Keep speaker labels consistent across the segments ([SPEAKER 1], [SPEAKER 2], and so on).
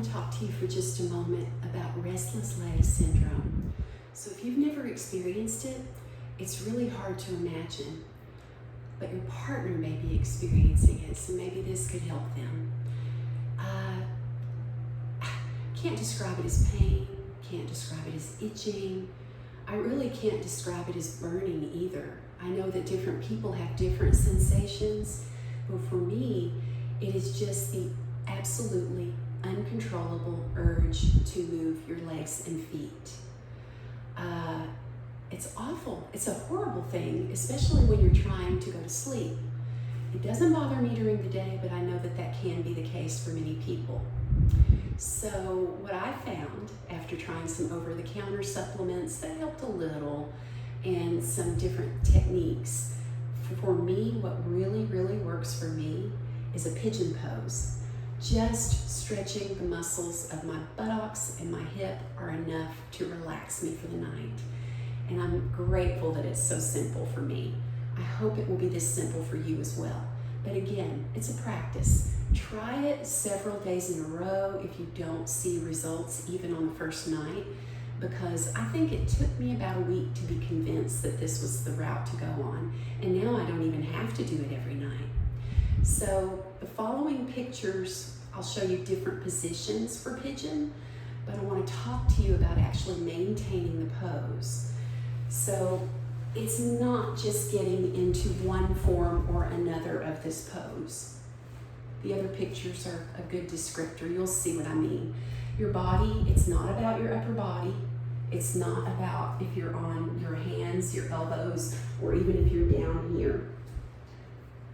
[SPEAKER 1] to talk to you for just a moment about restless leg syndrome. So if you've never experienced it, it's really hard to imagine, but your partner may be experiencing it, so maybe this could help them. Can't describe it as pain, can't describe it as itching. I really can't describe it as burning either. I know that different people have different sensations, but for me, it is just the absolutely uncontrollable urge to move your legs and feet. It's awful. It's a horrible thing, especially when you're trying to go to sleep. It doesn't bother me during the day, but I know that that can be the case for many people. So what I found after trying some over-the-counter supplements that helped a little and some different techniques, for me, what really works for me is a pigeon pose. Just stretching the muscles of my buttocks and my hip are enough to relax me for the night. And I'm grateful that it's so simple for me. I hope it will be this simple for you as well. But again, it's a practice. Try it several days in a row if you don't see results even on the first night, because I think it took me about a week to be convinced that this was the route to go on. And now I don't even have to do it every night. So the following pictures, I'll show you different positions for pigeon, but I want to talk to you about actually maintaining the pose. So it's not just getting into one form or another of this pose. The other pictures are a good descriptor. You'll see what I mean. Your body, it's not about your upper body. It's not about if you're on your hands, your elbows, or even if you're down here.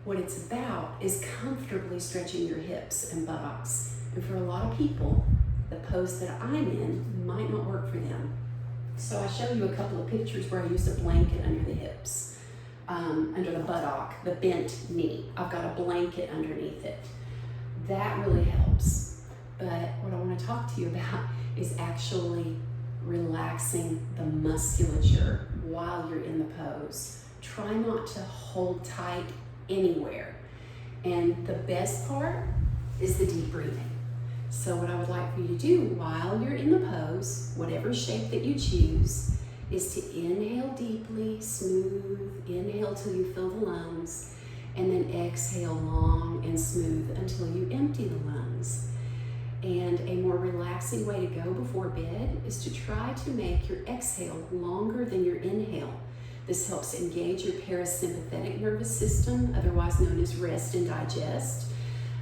[SPEAKER 1] What it's about is comfortably stretching your hips and buttocks. And for a lot of people, the pose that I'm in might not work for them. So I show you a couple of pictures where I use a blanket under the hips, under the buttock, the bent knee. I've got a blanket underneath it. That really helps. But what I want to talk to you about is actually relaxing the musculature while you're in the pose. Try not to hold tight anywhere. And the best part is the deep breathing. So what I would like for you to do while you're in the pose, whatever shape that you choose, is to inhale deeply, smooth, inhale till you fill the lungs, and then exhale long and smooth until you empty the lungs. And a more relaxing way to go before bed is to try to make your exhale longer than your inhale. This helps engage your parasympathetic nervous system, otherwise known as rest and digest.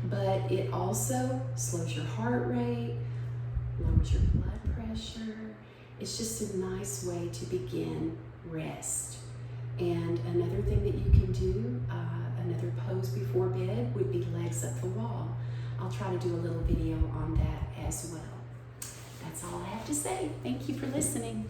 [SPEAKER 1] But it also slows your heart rate, lowers your blood pressure. It's just a nice way to begin rest. And another thing that you can do, another pose before bed, would be legs up the wall. I'll try to do a little video on that as well. That's all I have to say. Thank you for listening.